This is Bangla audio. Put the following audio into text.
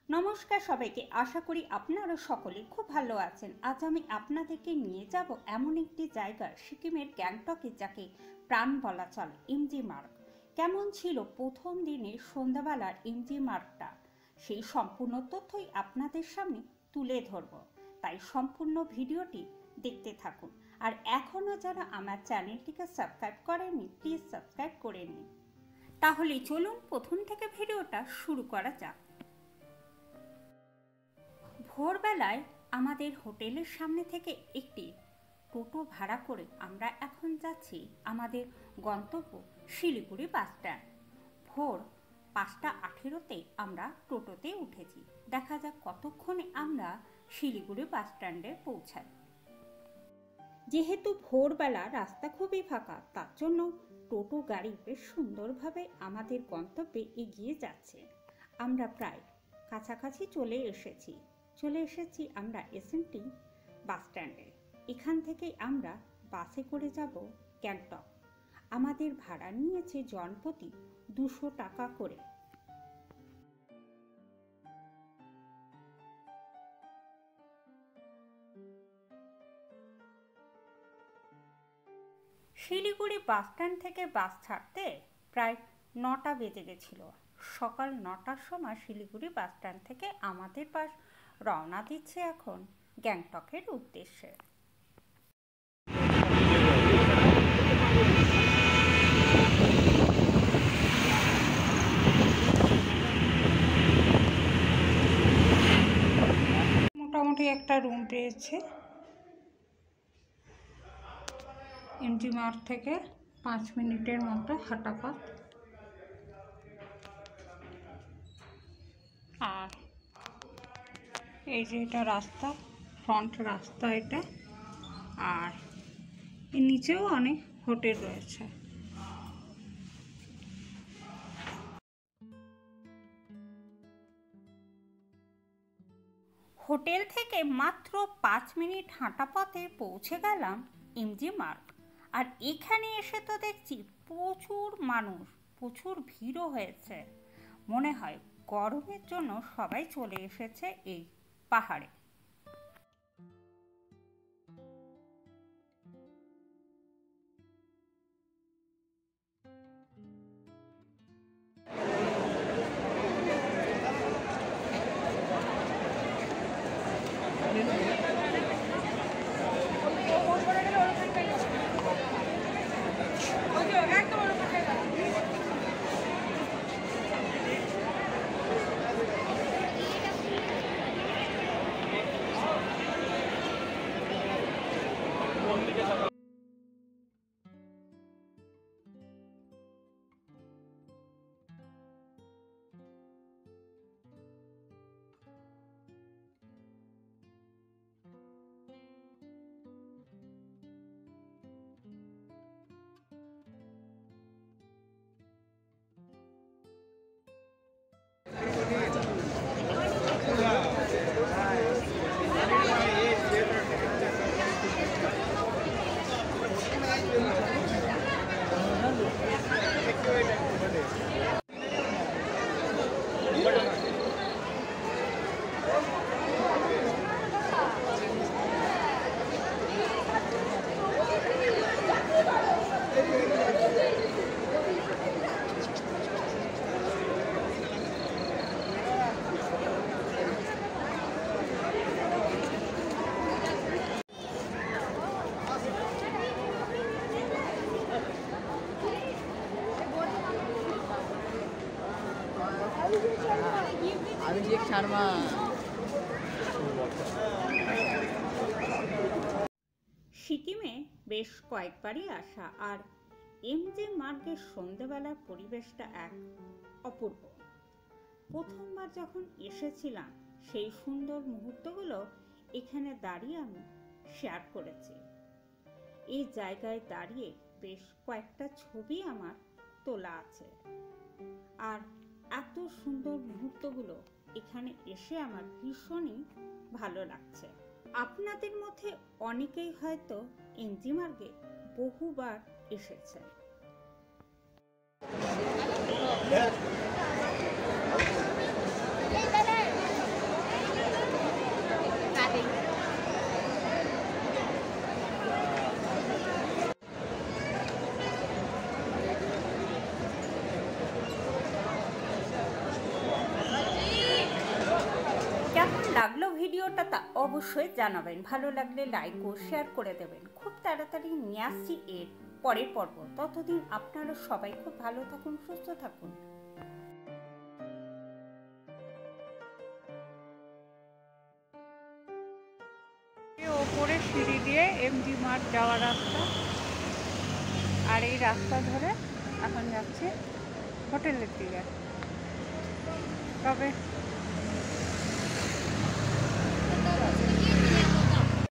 নমস্কার সবাইকে, আশা করি আপনারা সকলে খুব ভালো আছেন। আজ আমি আপনাদেরকে নিয়ে যাব এমন একটি জায়গা, সিকিমের গ্যাংটকে, যাকে প্রাণ বলা চলে, ইমজি মার্গ। কেমন ছিল প্রথম দিনের সন্ধ্যাবেলার ইমজি মার্গটা, সেই সম্পূর্ণ তথ্যই আপনাদের সামনে তুলে ধরব। তাই সম্পূর্ণ ভিডিওটি দেখতে থাকুন। আর এখনও যারা আমার চ্যানেলটিকে সাবস্ক্রাইব করেননি, প্লিজ সাবস্ক্রাইব করে নিন। তাহলে চলুন প্রথম থেকে ভিডিওটা শুরু করা যাক। ভোরবেলায় আমাদের হোটেলের সামনে থেকে একটি টোটো ভাড়া করে আমরা এখন যাচ্ছি আমাদের গন্তব্য শিলিগুড়ি বাস স্ট্যান্ড। ভোর 5:18-তে আমরা টোটোতে উঠেছি। দেখা যাক কতক্ষণে আমরা শিলিগুড়ি বাস স্ট্যান্ডে পৌঁছাই। যেহেতু ভোরবেলা রাস্তা খুবই ফাঁকা, তার জন্য টোটো গাড়ি বেশ সুন্দরভাবে আমাদের গন্তব্যে এগিয়ে যাচ্ছে। আমরা প্রায় কাছাকাছি চলে এসেছি আমরা এসএনটি বাস স্ট্যান্ডে। এখান থেকেই আমরা বাসে করে যাব গ্যাংটক। আমাদের ভাড়া নিয়েছে জনপ্রতি 200 টাকা করে। শিলিগুড়ি বাস স্ট্যান্ড থেকে বাস ছাড়তে প্রায় 9টা বেজে গেছিল। সকাল 9টার সময় শিলিগুড়ি বাস স্ট্যান্ড থেকে আমাদের বাস রওনা দিচ্ছে এখন গ্যাংটকের উদ্দেশ্যে। মোটামুটি একটা রুম পেয়েছে। এমজি মার্গ থেকে 5 মিনিটের মতো হাঁটা পথ। আর এই যে এটা রাস্তা, ফ্রন্ট রাস্তা এটা। আর এর নিচেও অনেক হোটেল রয়েছে। হোটেল থেকে মাত্র 5 মিনিট হাঁটা পথে পৌঁছে গেলাম এমজি মার্গ। আর এখানে এসে তো দেখছি প্রচুর মানুষ, প্রচুর ভিড়ও হয়েছে। মনে হয় গরমের জন্য সবাই চলে এসেছে এই পাহাড়ে। সিকিমে বেশ কয়েকবারই আসা, আর এমজি মার্গের সন্ধ্যেবেলার পরিবেশটা এক অপূর্ব। প্রথমবার যখন এসেছিলাম সেই সুন্দর মুহূর্তগুলো এখানে দাঁড়িয়ে আমি শেয়ার করেছি। এই জায়গায় দাঁড়িয়ে বেশ কয়েকটা ছবি আমার তোলা আছে। আর এত সুন্দর মুহূর্তগুলো এখানে এসে আমার ভীষণই ভালো লাগছে। আপনাদের মধ্যে অনেকেই হয়তো এমজি মার্গে বহুবার এসেছে। ভিডিওটা তা অবশ্যই জানাবেন, ভালো লাগলে লাইক ও শেয়ার করে দেবেন। খুব তাড়াতাড়ি নিয়ে আসছি এর পরের পর্ব। ততদিন আপনারা সবাই খুব ভালো থাকুন, সুস্থ থাকুন। ওপরে সিঁড়ি দিয়ে এমজি মার্ট যাওয়ার রাস্তা, আর এই রাস্তা ধরে এখন যাচ্ছে হোটেলের দিকে। তবে